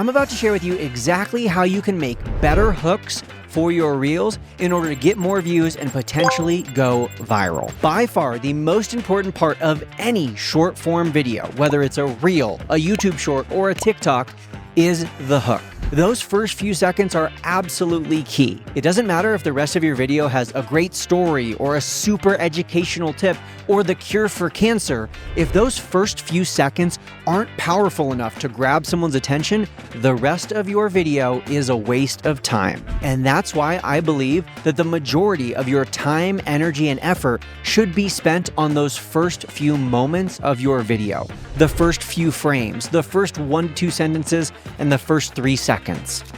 I'm about to share with you exactly how you can make better hooks for your reels in order to get more views and potentially go viral. By far, the most important part of any short form video, whether it's a reel, a YouTube short, or a TikTok, is the hook. Those first few seconds are absolutely key. It doesn't matter if the rest of your video has a great story or a super educational tip or the cure for cancer. If those first few seconds aren't powerful enough to grab someone's attention, the rest of your video is a waste of time. And that's why I believe that the majority of your time, energy, and effort should be spent on those first few moments of your video. The first few frames, the first 1 to 2 sentences, and the first 3 seconds.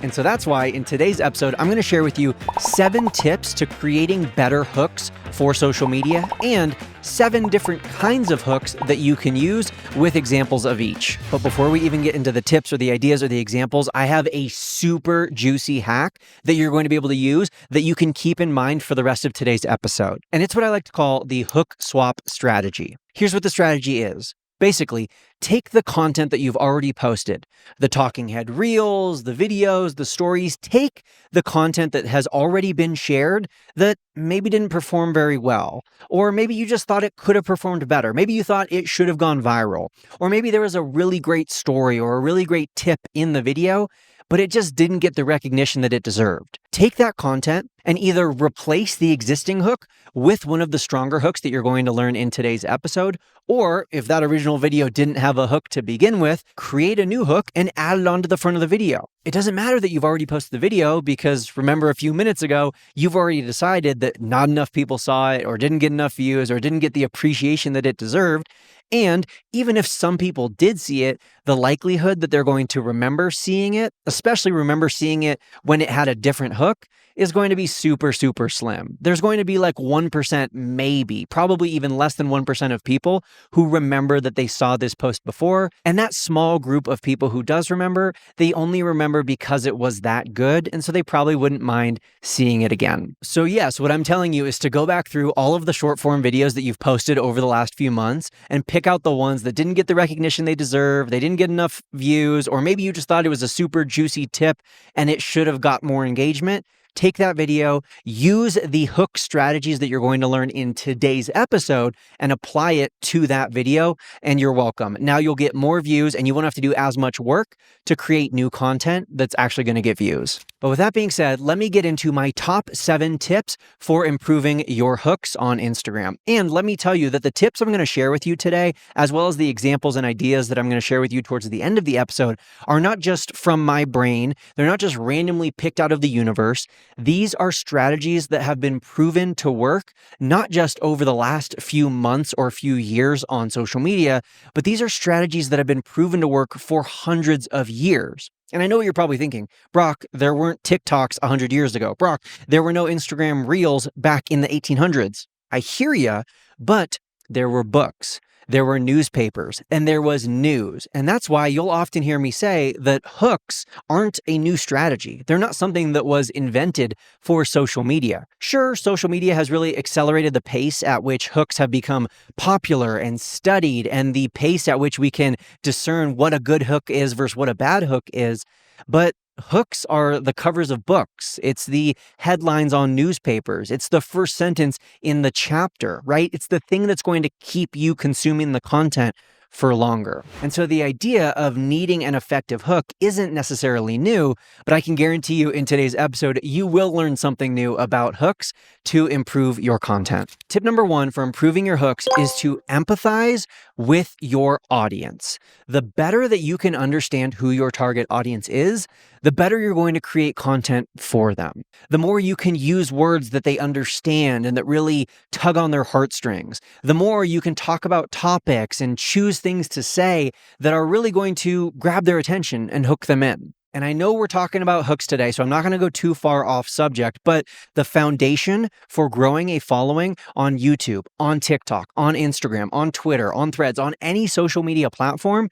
And so that's why in today's episode, I'm going to share with you 7 tips to creating better hooks for social media and 7 different kinds of hooks that you can use with examples of each. But before we even get into the tips or the ideas or the examples, I have a super juicy hack that you're going to be able to use that you can keep in mind for the rest of today's episode. And it's what I like to call the hook swap strategy. Here's what the strategy is. Basically, take the content that you've already posted, the talking head reels, the videos, the stories, take the content that has already been shared that maybe didn't perform very well, or maybe you just thought it could have performed better. Maybe you thought it should have gone viral, or maybe there was a really great story or a really great tip in the video, but it just didn't get the recognition that it deserved. Take that content and either replace the existing hook with one of the stronger hooks that you're going to learn in today's episode, or if that original video didn't have a hook to begin with, create a new hook and add it onto the front of the video. It doesn't matter that you've already posted the video because remember a few minutes ago, you've already decided that not enough people saw it or didn't get enough views or didn't get the appreciation that it deserved. And even if some people did see it, the likelihood that they're going to remember seeing it, especially remember seeing it when it had a different hook, is going to be super, super slim. There's going to be like 1%, maybe, probably even less than 1% of people who remember that they saw this post before. And that small group of people who does remember, they only remember because it was that good. And so they probably wouldn't mind seeing it again. So yes, what I'm telling you is to go back through all of the short form videos that you've posted over the last few months and pick out the ones that didn't get the recognition they deserve, they didn't get enough views, or maybe you just thought it was a super juicy tip and it should have got more engagement. Take that video, use the hook strategies that you're going to learn in today's episode and apply it to that video, and you're welcome. Now you'll get more views and you won't have to do as much work to create new content that's actually going to get views. But with that being said, let me get into my top 7 tips for improving your hooks on Instagram. And let me tell you that the tips I'm going to share with you today, as well as the examples and ideas that I'm going to share with you towards the end of the episode, are not just from my brain. They're not just randomly picked out of the universe. These are strategies that have been proven to work, not just over the last few months or few years on social media, but these are strategies that have been proven to work for hundreds of years. And I know what you're probably thinking, Brock, there weren't TikToks 100 years ago. Brock, there were no Instagram Reels back in the 1800s. I hear ya, but there were books. There were newspapers and there was news. And that's why you'll often hear me say that hooks aren't a new strategy. They're not something that was invented for social media. Sure, social media has really accelerated the pace at which hooks have become popular and studied and the pace at which we can discern what a good hook is versus what a bad hook is. But hooks are the covers of books. It's the headlines on newspapers. It's the first sentence in the chapter, right? It's the thing that's going to keep you consuming the content for longer. And so the idea of needing an effective hook isn't necessarily new, but I can guarantee you in today's episode, you will learn something new about hooks to improve your content. Tip number 1 for improving your hooks is to empathize with your audience. The better that you can understand who your target audience is, the better you're going to create content for them. The more you can use words that they understand and that really tug on their heartstrings, the more you can talk about topics and choose things to say that are really going to grab their attention and hook them in. And I know we're talking about hooks today, so I'm not going to go too far off subject, but the foundation for growing a following on YouTube, on TikTok, on Instagram, on Twitter, on Threads, on any social media platform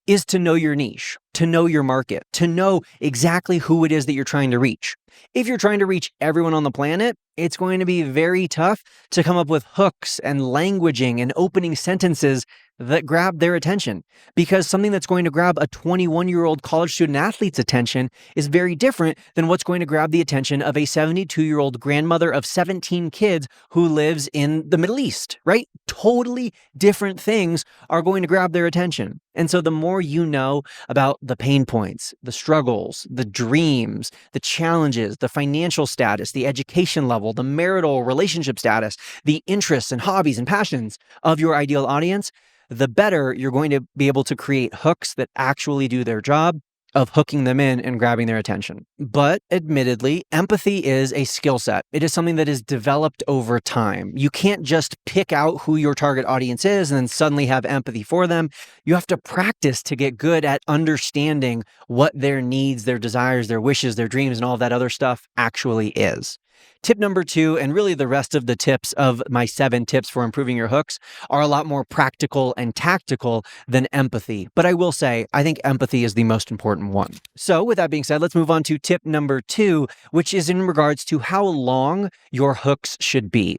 is to know your niche, to know your market, to know exactly who it is that you're trying to reach. If you're trying to reach everyone on the planet, it's going to be very tough to come up with hooks and languaging and opening sentences that grab their attention, because something that's going to grab a 21-year-old college student athlete's attention is very different than what's going to grab the attention of a 72-year-old grandmother of 17 kids who lives in the Middle East, right? Totally different things are going to grab their attention. And so the more you know about the pain points, the struggles, the dreams, the challenges, the financial status, the education level, the marital relationship status, the interests and hobbies and passions of your ideal audience, the better you're going to be able to create hooks that actually do their job of hooking them in and grabbing their attention. But admittedly, empathy is a skill set. It is something that is developed over time. You can't just pick out who your target audience is and then suddenly have empathy for them. You have to practice to get good at understanding what their needs, their desires, their wishes, their dreams, and all that other stuff actually is. Tip number 2, and really the rest of the tips of my 7 tips for improving your hooks, are a lot more practical and tactical than empathy. But I will say, I think empathy is the most important one. So with that being said, let's move on to tip number 2, which is in regards to how long your hooks should be.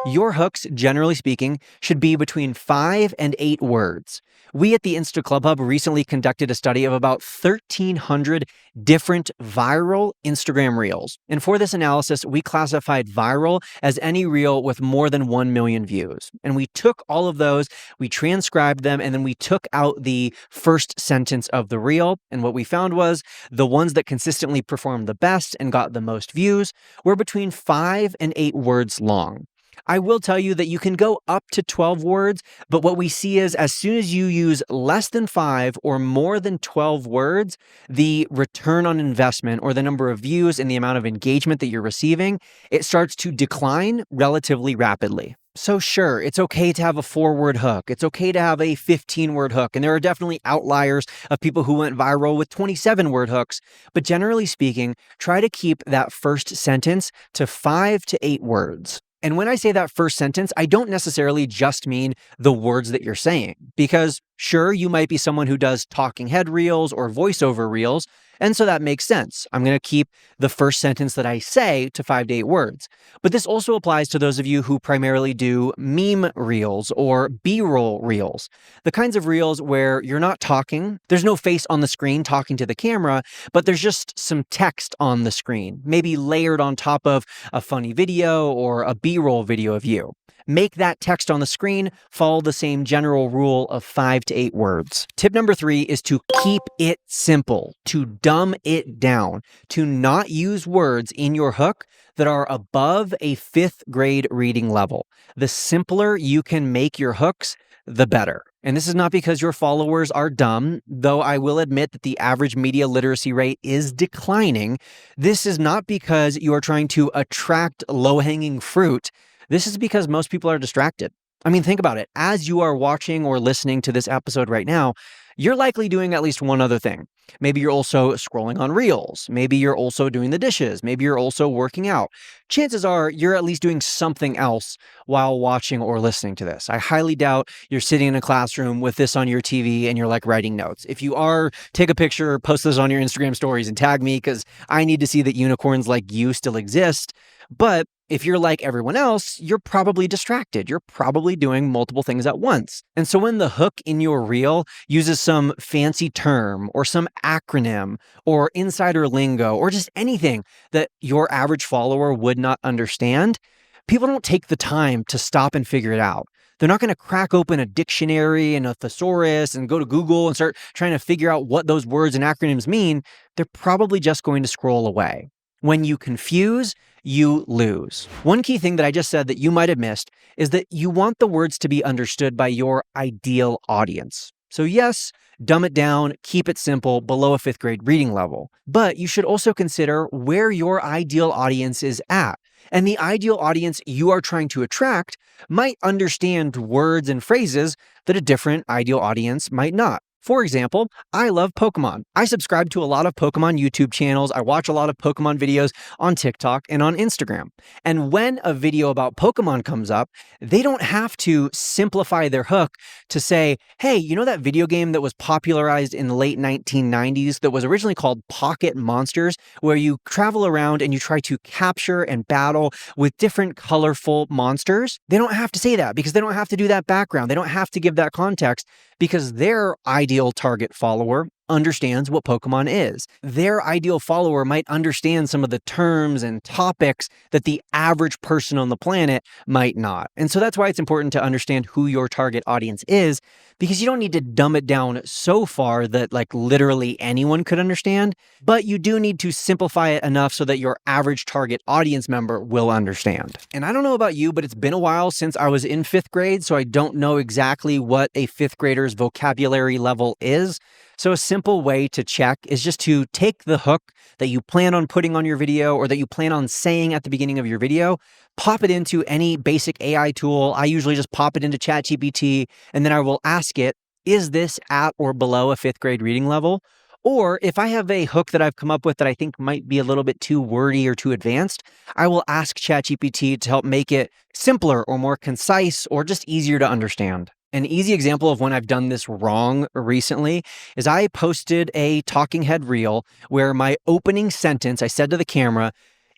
Your hooks, generally speaking, should be between 5 and 8 words. We at the InstaClubHub recently conducted a study of about 1,300 different viral Instagram reels. And for this analysis, we classified viral as any reel with more than 1 million views. And we took all of those, we transcribed them, and then we took out the first sentence of the reel. And what we found was the ones that consistently performed the best and got the most views were between 5 and 8 words long. I will tell you that you can go up to 12 words, but what we see is as soon as you use less than 5 or more than 12 words, the return on investment or the number of views and the amount of engagement that you're receiving, it starts to decline relatively rapidly. So sure, it's okay to have a 4-word hook. It's okay to have a 15-word hook. And there are definitely outliers of people who went viral with 27-word hooks. But generally speaking, try to keep that first sentence to 5 to 8 words. And when I say that first sentence, I don't necessarily just mean the words that you're saying, because sure, you might be someone who does talking head reels or voiceover reels, and so that makes sense. I'm going to keep the first sentence that I say to 5 to 8 words. But this also applies to those of you who primarily do meme reels or B-roll reels, the kinds of reels where you're not talking, there's no face on the screen talking to the camera, but there's just some text on the screen, maybe layered on top of a funny video or a B-roll video of you. Make that text on the screen follow the same general rule of 5 to 8 words. Tip number 3 is to keep it simple, to dumb it down, to not use words in your hook that are above a 5th grade reading level. The simpler you can make your hooks, the better. And this is not because your followers are dumb, though I will admit that the average media literacy rate is declining. This is not because you are trying to attract low-hanging fruit. This is because most people are distracted. I mean, think about it. As you are watching or listening to this episode right now, you're likely doing at least one other thing. Maybe you're also scrolling on Reels. Maybe you're also doing the dishes. Maybe you're also working out. Chances are you're at least doing something else while watching or listening to this. I highly doubt you're sitting in a classroom with this on your TV and you're like writing notes. If you are, take a picture, post this on your Instagram stories and tag me because I need to see that unicorns like you still exist. But if you're like everyone else, you're probably distracted. You're probably doing multiple things at once. And so when the hook in your reel uses some fancy term or some acronym or insider lingo or just anything that your average follower would not understand, people don't take the time to stop and figure it out. They're not going to crack open a dictionary and a thesaurus and go to Google and start trying to figure out what those words and acronyms mean. They're probably just going to scroll away. When you confuse, you lose. One key thing that I just said that you might have missed is that you want the words to be understood by your ideal audience. So yes, dumb it down, keep it simple, below a 5th grade reading level. But you should also consider where your ideal audience is at. And the ideal audience you are trying to attract might understand words and phrases that a different ideal audience might not. For example, I love Pokemon. I subscribe to a lot of Pokemon YouTube channels. I watch a lot of Pokemon videos on TikTok and on Instagram. And when a video about Pokemon comes up, they don't have to simplify their hook to say, hey, you know that video game that was popularized in the late 1990s that was originally called Pocket Monsters, where you travel around and you try to capture and battle with different colorful monsters? They don't have to say that because they don't have to do that background. They don't have to give that context because their ideal target follower understands what Pokemon is. Their ideal follower might understand some of the terms and topics that the average person on the planet might not. And so that's why it's important to understand who your target audience is, because you don't need to dumb it down so far that like literally anyone could understand, but you do need to simplify it enough so that your average target audience member will understand. And I don't know about you, but it's been a while since I was in 5th grade, so I don't know exactly what a 5th grader's vocabulary level is. So a simple way to check is just to take the hook that you plan on putting on your video or that you plan on saying at the beginning of your video, pop it into any basic AI tool. I usually just pop it into ChatGPT, and then I will ask it, is this at or below a 5th grade reading level? Or if I have a hook that I've come up with that I think might be a little bit too wordy or too advanced, I will ask ChatGPT to help make it simpler or more concise or just easier to understand. An easy example of when I've done this wrong recently is I posted a talking head reel where my opening sentence, I said to the camera,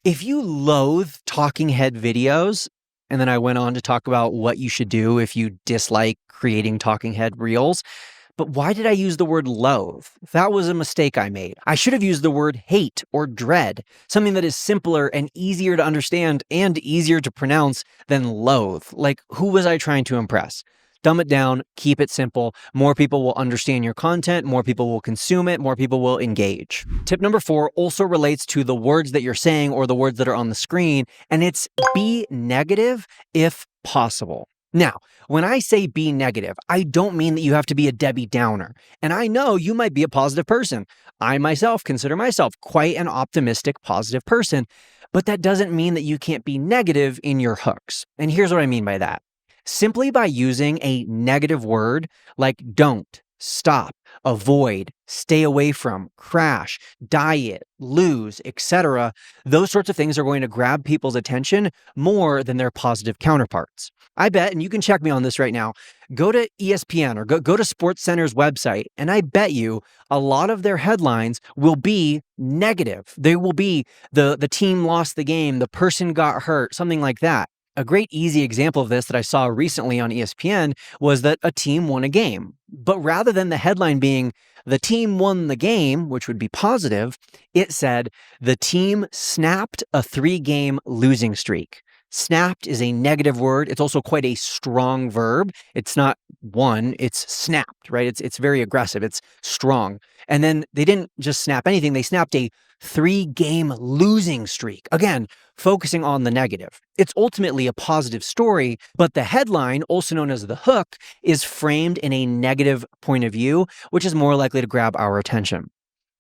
if you loathe talking head videos, and then I went on to talk about what you should do if you dislike creating talking head reels. But why did I use the word loathe? That was a mistake I made. I should have used the word hate or dread, something that is simpler and easier to understand and easier to pronounce than loathe. Like, who was I trying to impress? Dumb it down, keep it simple. More people will understand your content, more people will consume it, more people will engage. Tip number 4 also relates to the words that you're saying or the words that are on the screen, and it's be negative if possible. Now, when I say be negative, I don't mean that you have to be a Debbie Downer. And I know you might be a positive person. I myself consider myself quite an optimistic, positive person, but that doesn't mean that you can't be negative in your hooks. And here's what I mean by that. Simply by using a negative word like don't, stop, avoid, stay away from, crash, diet, lose, etc., those sorts of things are going to grab people's attention more than their positive counterparts. I bet, and you can check me on this right now, go to ESPN or go to SportsCenter's website, and I bet you a lot of their headlines will be negative. They will be the team lost the game, the person got hurt, something like that. A great easy example of this that I saw recently on ESPN was that a team won a game. But rather than the headline being, the team won the game, which would be positive, it said, the team snapped a 3-game losing streak. Snapped is a negative word. It's also quite a strong verb. It's not won, it's snapped, right? It's very aggressive. It's strong. And then they didn't just snap anything. They snapped a 3-game losing streak. Again, focusing on the negative. It's ultimately a positive story, but the headline, also known as the hook, is framed in a negative point of view, which is more likely to grab our attention.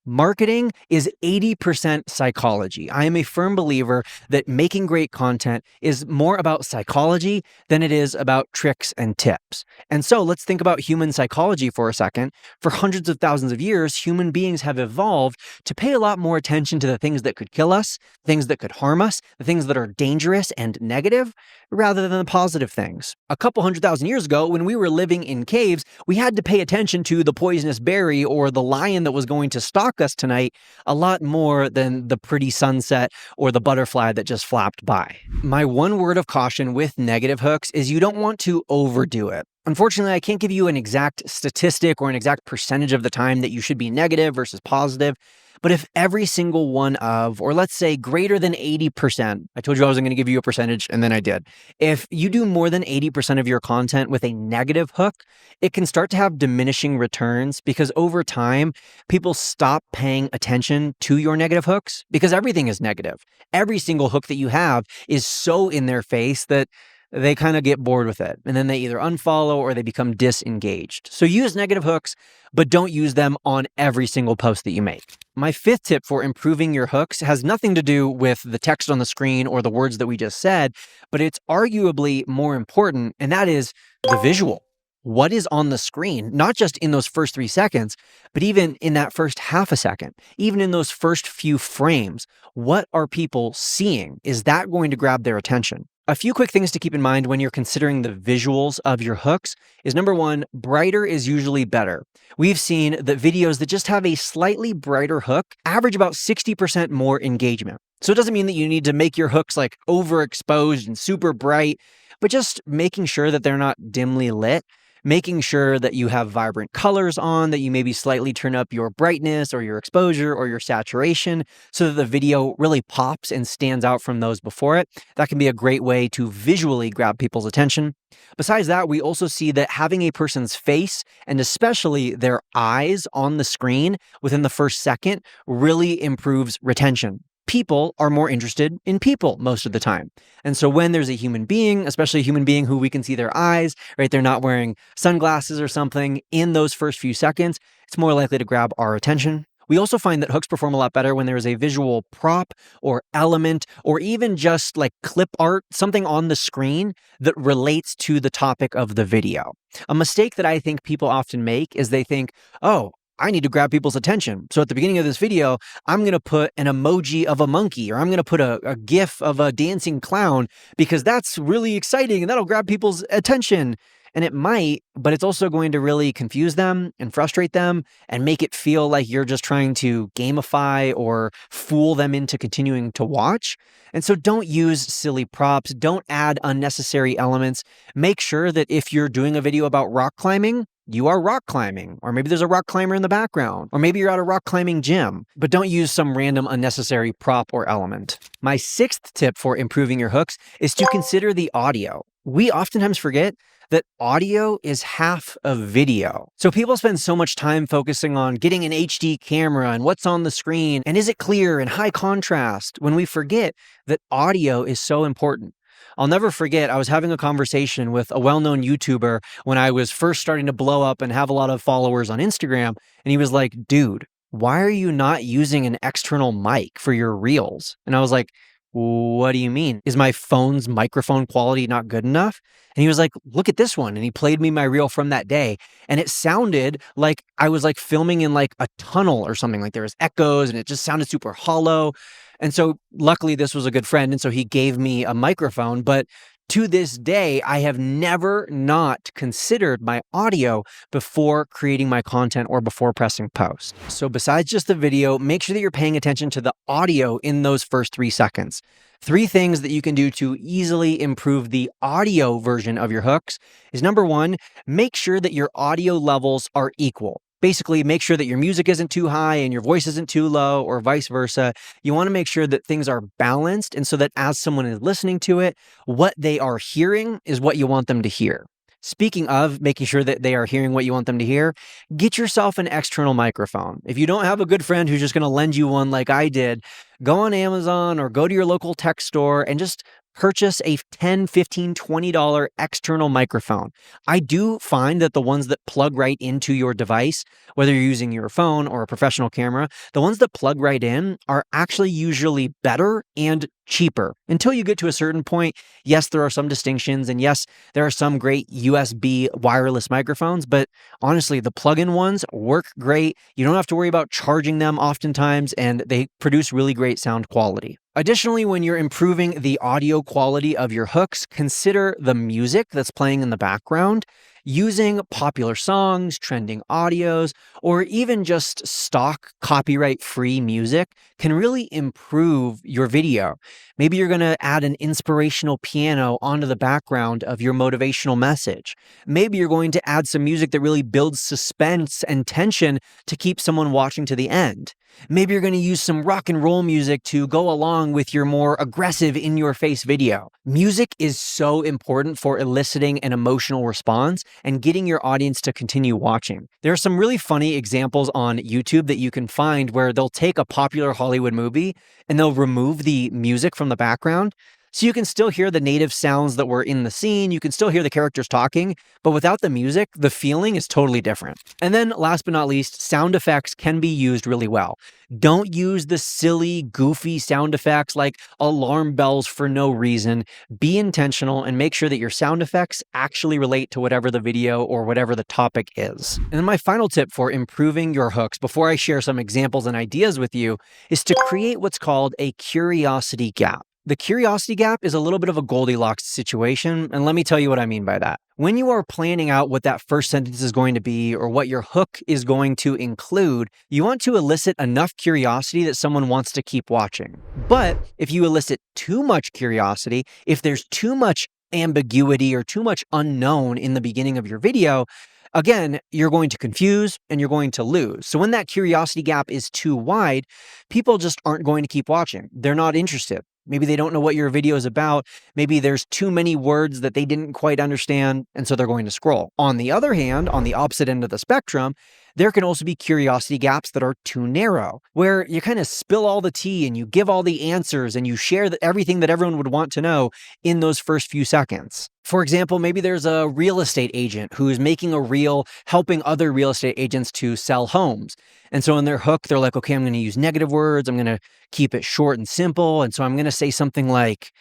Marketing is 80% psychology. I am a firm believer that making great content is more about psychology than it is about tricks and tips. And so let's think about human psychology for a second. For hundreds of thousands of years, human beings have evolved to pay a lot more attention to the things that could kill us, things that could harm us, the things that are dangerous and negative, rather than the positive things. A couple 100,000 years ago, when we were living in caves, we had to pay attention to the poisonous berry or the lion that was going to stalk us tonight a lot more than the pretty sunset or the butterfly that just flapped by. My one word of caution with negative hooks is you don't want to overdo it. Unfortunately, I can't give you an exact statistic or an exact percentage of the time that you should be negative versus positive. But if every single one of, or let's say greater than 80%, I told you I wasn't going to give you a percentage and then I did. If you do more than 80% of your content with a negative hook, it can start to have diminishing returns because over time, people stop paying attention to your negative hooks because everything is negative. Every single hook that you have is so in their face that they kind of get bored with it. And then they either unfollow or they become disengaged. So use negative hooks, but don't use them on every single post that you make. My 5th tip for improving your hooks has nothing to do with the text on the screen or the words that we just said, but it's arguably more important, and that is the visual. what is on the screen, not just in those first 3 seconds, but even in that first half a second, even in those first few frames. What are people seeing? Is that going to grab their attention? A few quick things to keep in mind when you're considering the visuals of your hooks is number one, brighter is usually better. We've seen that videos that just have a slightly brighter hook average about 60% more engagement. So it doesn't mean that you need to make your hooks like overexposed and super bright, but just making sure that they're not dimly lit, making sure that you have vibrant colors on, that you maybe slightly turn up your brightness or your exposure or your saturation so that the video really pops and stands out from those before it. That can be a great way to visually grab people's attention. Besides that, we also see that having a person's face and especially their eyes on the screen within the first second really improves retention. People are more interested in people most of the time. And so when there's a human being, especially a human being who we can see their eyes, right? They're not wearing sunglasses or something in those first few seconds, it's more likely to grab our attention. We also find that hooks perform a lot better when there is a visual prop or element or even just like clip art, something on the screen that relates to the topic of the video. A mistake that I think people often make is they think, oh, I need to grab people's attention. So at the beginning of this video, I'm going to put an emoji of a monkey, or I'm going to put a GIF of a dancing clown because that's really exciting and that'll grab people's attention. And it might, but it's also going to really confuse them and frustrate them and make it feel like you're just trying to gamify or fool them into continuing to watch. And so don't use silly props. Don't add unnecessary elements. Make sure that if you're doing a video about rock climbing, you are rock climbing, or maybe there's a rock climber in the background, or maybe you're at a rock climbing gym, but don't use some random unnecessary prop or element. My sixth tip for improving your hooks is to consider the audio. We oftentimes forget that audio is half of video. So people spend so much time focusing on getting an HD camera and what's on the screen and is it clear and high contrast when we forget that audio is so important. I'll never forget, I was having a conversation with a well-known YouTuber when I was first starting to blow up and have a lot of followers on Instagram. And he was like, dude, why are you not using an external mic for your reels? And I was like, what do you mean? Is my phone's microphone quality not good enough? And he was like, look at this one. And he played me my reel from that day. And it sounded like I was like filming in like a tunnel or something. Like there was echoes and it just sounded super hollow. And so luckily this was a good friend. And so he gave me a microphone. But to this day, I have never not considered my audio before creating my content or before pressing post. So besides just the video, make sure that you're paying attention to the audio in those first 3 seconds. 3 things that you can do to easily improve the audio version of your hooks is number 1, make sure that your audio levels are equal. Basically, make sure that your music isn't too high and your voice isn't too low or vice versa. You want to make sure that things are balanced and so that as someone is listening to it, what they are hearing is what you want them to hear. Speaking of making sure that they are hearing what you want them to hear, get yourself an external microphone. If you don't have a good friend who's just going to lend you one like I did, go on Amazon or go to your local tech store and just purchase a $10, $15, $20 external microphone. I do find that the ones that plug right into your device, whether you're using your phone or a professional camera, the ones that plug right in are actually usually better and cheaper. Until you get to a certain point, yes, there are some distinctions, and yes, there are some great USB wireless microphones, but honestly, the plug-in ones work great. You don't have to worry about charging them oftentimes, and they produce really great sound quality. Additionally, when you're improving the audio quality of your hooks, consider the music that's playing in the background. Using popular songs, trending audios, or even just stock copyright-free music can really improve your video. Maybe you're going to add an inspirational piano onto the background of your motivational message. Maybe you're going to add some music that really builds suspense and tension to keep someone watching to the end. Maybe you're going to use some rock and roll music to go along with your more aggressive in-your-face video. Music is so important for eliciting an emotional response and getting your audience to continue watching. There are some really funny examples on YouTube that you can find where they'll take a popular Hollywood movie and they'll remove the music from the background. So you can still hear the native sounds that were in the scene. You can still hear the characters talking, but without the music, the feeling is totally different. And then last but not least, sound effects can be used really well. Don't use the silly, goofy sound effects like alarm bells for no reason. Be intentional and make sure that your sound effects actually relate to whatever the video or whatever the topic is. And then my final tip for improving your hooks, before I share some examples and ideas with you, is to create what's called a curiosity gap. The curiosity gap is a little bit of a Goldilocks situation, and let me tell you what I mean by that. When you are planning out what that first sentence is going to be or what your hook is going to include, you want to elicit enough curiosity that someone wants to keep watching. But if you elicit too much curiosity, if there's too much ambiguity or too much unknown in the beginning of your video, again, you're going to confuse and you're going to lose. So when that curiosity gap is too wide, people just aren't going to keep watching. They're not interested. Maybe they don't know what your video is about. Maybe there's too many words that they didn't quite understand, and so they're going to scroll. On the other hand, on the opposite end of the spectrum, there can also be curiosity gaps that are too narrow, where you kind of spill all the tea and you give all the answers and you share everything that everyone would want to know in those first few seconds. For example, maybe there's a real estate agent who is making a reel helping other real estate agents to sell homes. And so in their hook, they're like, okay, I'm going to use negative words. I'm going to keep it short and simple. And so I'm going to say something like,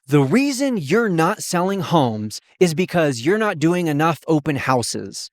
the reason you're not selling homes is because you're not doing enough open houses.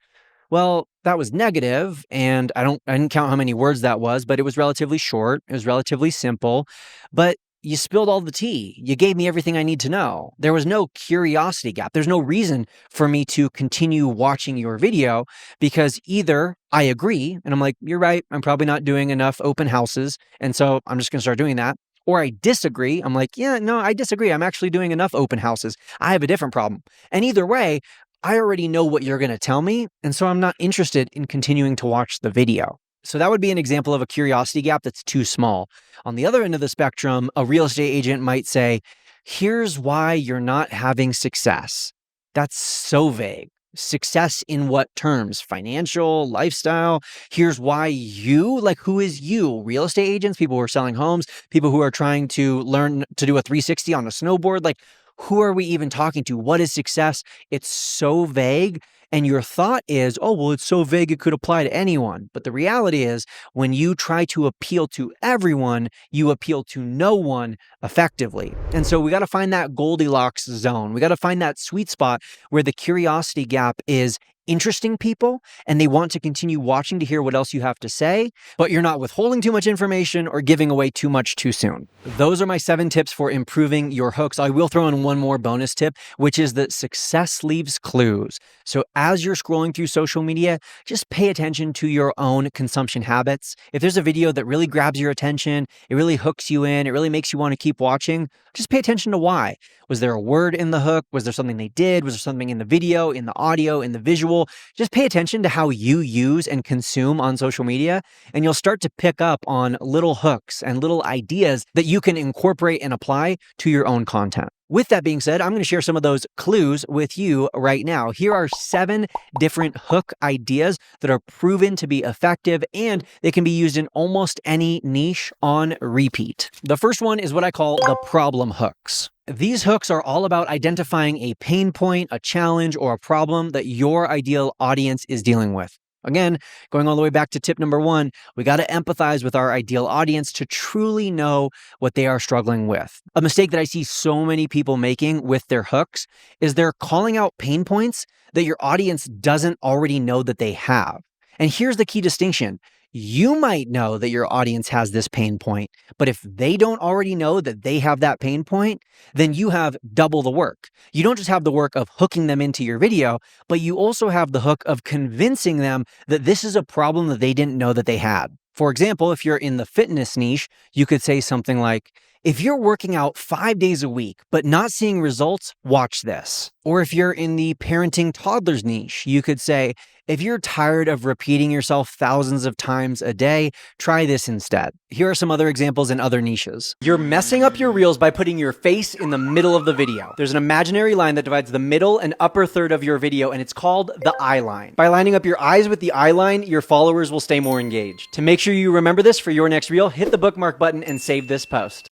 Well, that was negative, and I didn't count how many words that was, but it was relatively short. It was relatively simple, but you spilled all the tea. You gave me everything I need to know. There was no curiosity gap. There's no reason for me to continue watching your video because either I agree and I'm like, you're right, I'm probably not doing enough open houses, and so I'm just going to start doing that. Or I disagree. I'm like, yeah, no, I disagree. I'm actually doing enough open houses. I have a different problem. And either way, I already know what you're going to tell me, and so I'm not interested in continuing to watch the video. So that would be an example of a curiosity gap that's too small. On the other end of the spectrum, a real estate agent might say, here's why you're not having success. That's so vague. Success in what terms? Financial, lifestyle? Here's why you, like who is you? Real estate agents, people who are selling homes, people who are trying to learn to do a 360 on a snowboard, like who are we even talking to? What is success? It's so vague. And your thought is, oh, well, it's so vague, it could apply to anyone. But the reality is, when you try to appeal to everyone, you appeal to no one effectively. And so we got to find that Goldilocks zone. We got to find that sweet spot where the curiosity gap is interesting people and they want to continue watching to hear what else you have to say, but you're not withholding too much information or giving away too much too soon. Those are my 7 tips for improving your hooks. I will throw in one more bonus tip, which is that success leaves clues. So as you're scrolling through social media, just pay attention to your own consumption habits. If there's a video that really grabs your attention, it really hooks you in, it really makes you want to keep watching, just pay attention to why. Was there a word in the hook? Was there something they did? Was there something in the video, in the audio, in the visual? Just pay attention to how you use and consume on social media, and you'll start to pick up on little hooks and little ideas that you can incorporate and apply to your own content. With that being said, I'm going to share some of those clues with you right now. Here are 7 different hook ideas that are proven to be effective, and they can be used in almost any niche on repeat. The first one is what I call the problem hooks. These hooks are all about identifying a pain point, a challenge, or a problem that your ideal audience is dealing with. Again, going all the way back to tip number 1, we got to empathize with our ideal audience to truly know what they are struggling with. A mistake that I see so many people making with their hooks is they're calling out pain points that your audience doesn't already know that they have. And here's the key distinction. You might know that your audience has this pain point, but if they don't already know that they have that pain point, then you have double the work. You don't just have the work of hooking them into your video, but you also have the hook of convincing them that this is a problem that they didn't know that they had. For example, if you're in the fitness niche, you could say something like, if you're working out 5 days a week, but not seeing results, watch this. Or if you're in the parenting toddlers niche, you could say, if you're tired of repeating yourself thousands of times a day, try this instead. Here are some other examples in other niches. You're messing up your reels by putting your face in the middle of the video. There's an imaginary line that divides the middle and upper third of your video, and it's called the eye line. By lining up your eyes with the eye line, your followers will stay more engaged. To make sure you remember this for your next reel, hit the bookmark button and save this post.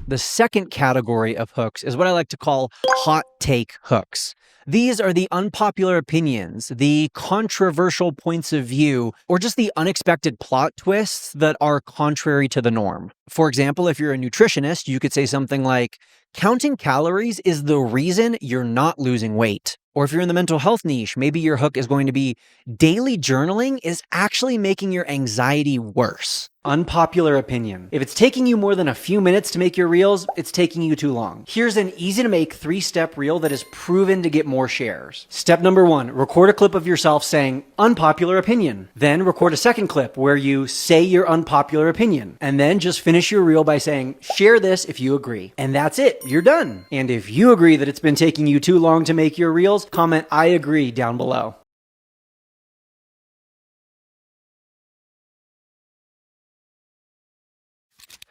The second category of hooks is what I like to call hot take hooks. These are the unpopular opinions, the controversial points of view, or just the unexpected plot twists that are contrary to the norm. For example, if you're a nutritionist, you could say something like, counting calories is the reason you're not losing weight. Or if you're in the mental health niche, maybe your hook is going to be, daily journaling is actually making your anxiety worse. Unpopular opinion. If it's taking you more than a few minutes to make your reels, it's taking you too long. Here's an easy to make 3-step reel that is proven to get more shares. Step number 1, record a clip of yourself saying unpopular opinion. Then record a second clip where you say your unpopular opinion. And then just finish your reel by saying, share this if you agree. And that's it, you're done. And if you agree that it's been taking you too long to make your reels, comment I agree down below.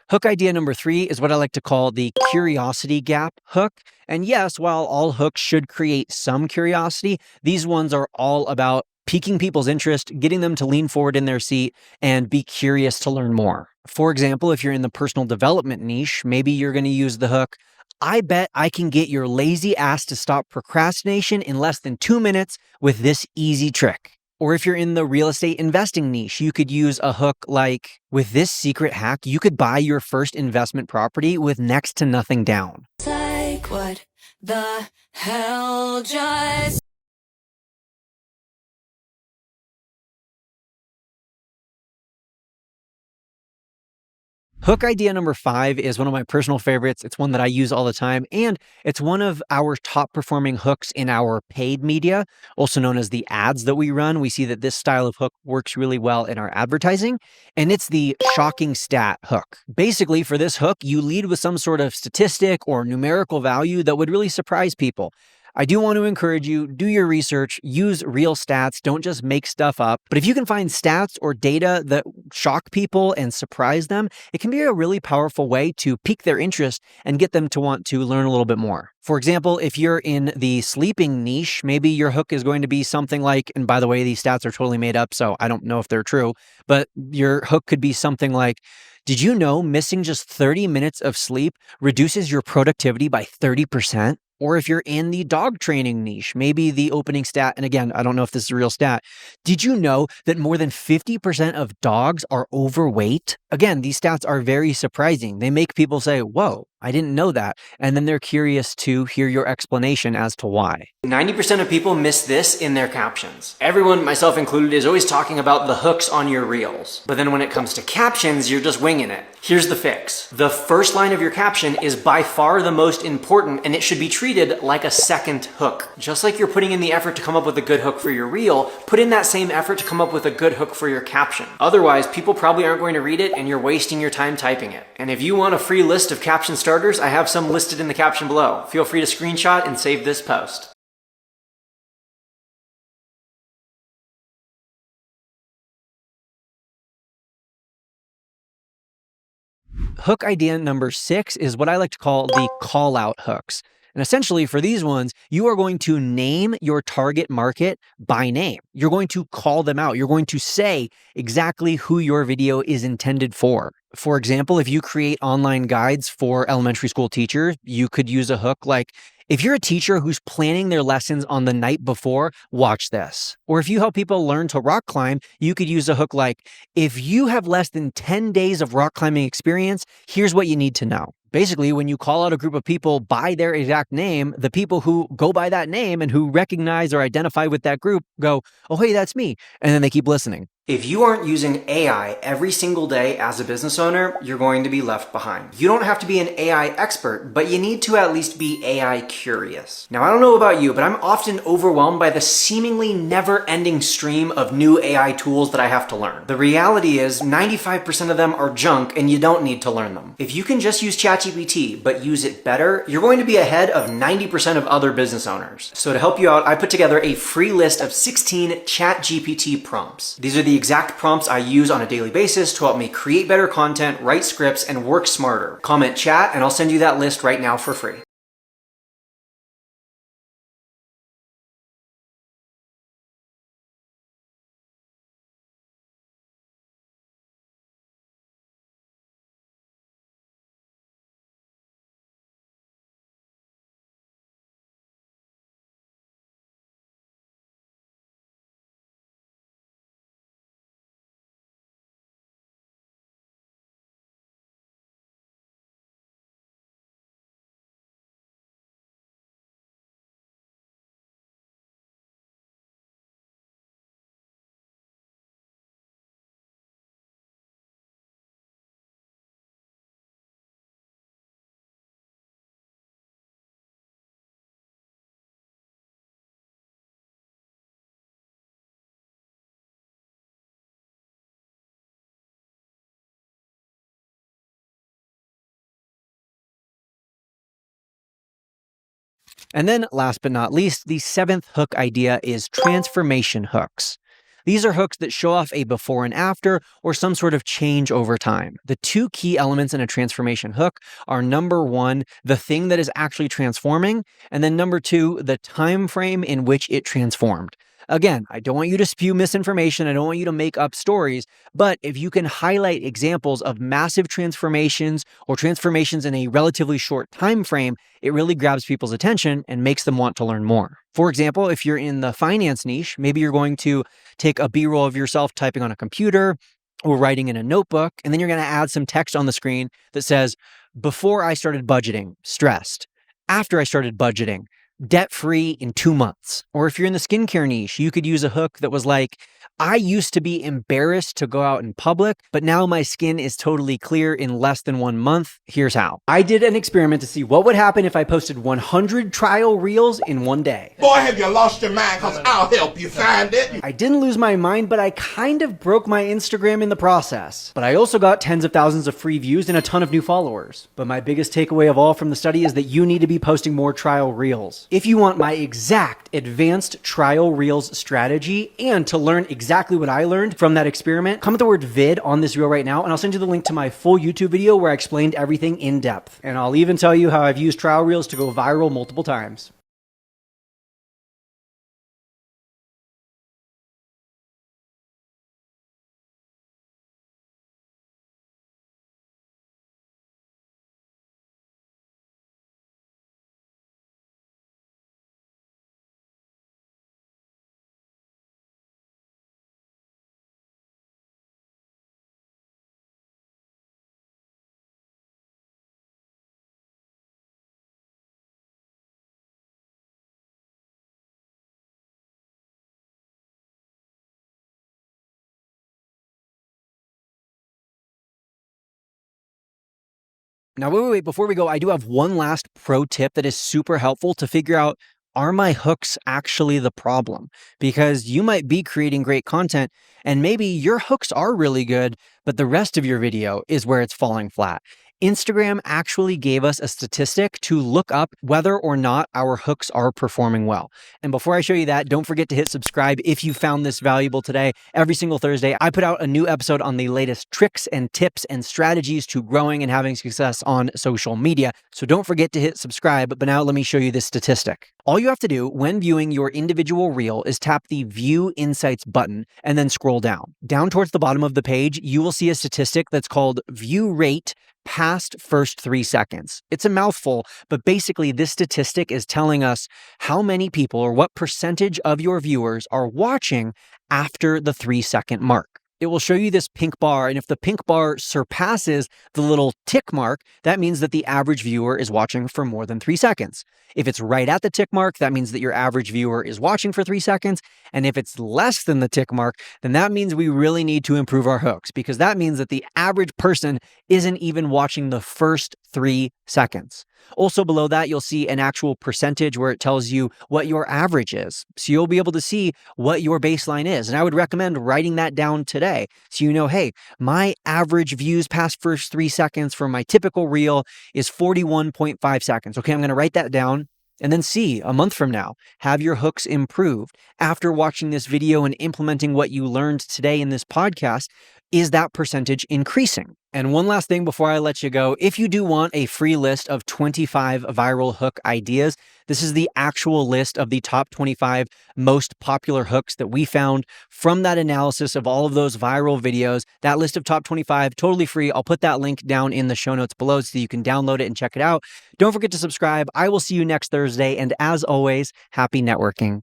Hook idea number 3 is what I like to call the curiosity gap hook. And yes, while all hooks should create some curiosity, these ones are all about piquing people's interest, getting them to lean forward in their seat and be curious to learn more. For example, if you're in the personal development niche, maybe you're going to use the hook, I bet I can get your lazy ass to stop procrastination in less than 2 minutes with this easy trick. Or if you're in the real estate investing niche, you could use a hook like, with this secret hack, you could buy your first investment property with next to nothing down. Like what the hell just... Hook idea number 5 is one of my personal favorites. It's one that I use all the time, and it's one of our top performing hooks in our paid media, also known as the ads that we run. We see that this style of hook works really well in our advertising, and it's the shocking stat hook. Basically, for this hook, you lead with some sort of statistic or numerical value that would really surprise people. I do want to encourage you, do your research, use real stats, don't just make stuff up. But if you can find stats or data that shock people and surprise them, it can be a really powerful way to pique their interest and get them to want to learn a little bit more. For example, if you're in the sleeping niche, maybe your hook is going to be something like, and by the way, these stats are totally made up, so I don't know if they're true, but your hook could be something like, did you know missing just 30 minutes of sleep reduces your productivity by 30%? Or if you're in the dog training niche, maybe the opening stat, and again, I don't know if this is a real stat, did you know that more than 50% of dogs are overweight? Again, these stats are very surprising. They make people say, whoa, I didn't know that. And then they're curious to hear your explanation as to why. 90% of people miss this in their captions. Everyone, myself included, is always talking about the hooks on your reels. But then when it comes to captions, you're just winging it. Here's the fix. The first line of your caption is by far the most important, and it should be treated like a second hook. Just like you're putting in the effort to come up with a good hook for your reel, put in that same effort to come up with a good hook for your caption. Otherwise, people probably aren't going to read it and you're wasting your time typing it. And if you want a free list of caption starters, I have some listed in the caption below. Feel free to screenshot and save this post. Hook idea number 6 is what I like to call the call out hooks. And essentially for these ones, you are going to name your target market by name. You're going to call them out. You're going to say exactly who your video is intended for. For example, if you create online guides for elementary school teachers, you could use a hook like, if you're a teacher who's planning their lessons on the night before, watch this. Or if you help people learn to rock climb, you could use a hook like, if you have less than 10 days of rock climbing experience, here's what you need to know. Basically, when you call out a group of people by their exact name, the people who go by that name and who recognize or identify with that group go, oh, hey, that's me. And then they keep listening. If you aren't using AI every single day as a business owner, you're going to be left behind. You don't have to be an AI expert, but you need to at least be AI curious. Now, I don't know about you, but I'm often overwhelmed by the seemingly never-ending stream of new AI tools that I have to learn. The reality is 95% of them are junk and you don't need to learn them. If you can just use ChatGPT, but use it better, you're going to be ahead of 90% of other business owners. So to help you out, I put together a free list of 16 ChatGPT prompts. These are the exact prompts I use on a daily basis to help me create better content, write scripts, and work smarter. Comment chat, and I'll send you that list right now for free. And then last but not least, the seventh hook idea is transformation hooks. These are hooks that show off a before and after or some sort of change over time. The two key elements in a transformation hook are number one, the thing that is actually transforming, and then number two, the time frame in which it transformed. Again, I don't want you to spew misinformation. I don't want you to make up stories, but if you can highlight examples of massive transformations or transformations in a relatively short time frame, it really grabs people's attention and makes them want to learn more. For example, if you're in the finance niche, maybe you're going to take a B-roll of yourself typing on a computer or writing in a notebook, and then you're going to add some text on the screen that says, "Before I started budgeting, stressed. After I started budgeting, debt-free in 2 months." Or if you're in the skincare niche, you could use a hook that was like, "I used to be embarrassed to go out in public, but now my skin is totally clear in less than 1 month. Here's how." I did an experiment to see what would happen if I posted 100 trial reels in one day. Boy, have you lost your mind, because I'll help you find it. I didn't lose my mind, but I kind of broke my Instagram in the process. But I also got tens of thousands of free views and a ton of new followers. But my biggest takeaway of all from the study is that you need to be posting more trial reels. If you want my exact advanced trial reels strategy and to learn exactly what I learned from that experiment, comment the word vid on this reel right now, and I'll send you the link to my full YouTube video where I explained everything in depth. And I'll even tell you how I've used trial reels to go viral multiple times. Now, wait, before we go, I do have one last pro tip that is super helpful to figure out, are my hooks actually the problem? Because you might be creating great content and maybe your hooks are really good, but the rest of your video is where it's falling flat. Instagram actually gave us a statistic to look up whether or not our hooks are performing well. And before I show you that, don't forget to hit subscribe if you found this valuable today. Every single Thursday, I put out a new episode on the latest tricks and tips and strategies to growing and having success on social media. So don't forget to hit subscribe. But now let me show you this statistic. All you have to do when viewing your individual reel is tap the View Insights button and then scroll down. Down towards the bottom of the page, you will see a statistic that's called View Rate past first 3 seconds. It's a mouthful, but basically this statistic is telling us how many people or what percentage of your viewers are watching after the 3-second mark. It will show you this pink bar, and if the pink bar surpasses the little tick mark, that means that the average viewer is watching for more than 3 seconds. If it's right at the tick mark, that means that your average viewer is watching for 3 seconds. And if it's less than the tick mark, then that means we really need to improve our hooks, because that means that the average person isn't even watching the first 3 seconds. Also below that, you'll see an actual percentage where it tells you what your average is. So you'll be able to see what your baseline is. And I would recommend writing that down today. So you know, hey, my average views past first 3 seconds for my typical reel is 41.5 seconds. Okay, I'm going to write that down. And then see, a month from now, have your hooks improved. After watching this video and implementing what you learned today in this podcast, is that percentage increasing? And one last thing before I let you go, if you do want a free list of 25 viral hook ideas, this is the actual list of the top 25 most popular hooks that we found from that analysis of all of those viral videos. That list of top 25, totally free. I'll put that link down in the show notes below so you can download it and check it out. Don't forget to subscribe. I will see you next Thursday. And as always, happy networking.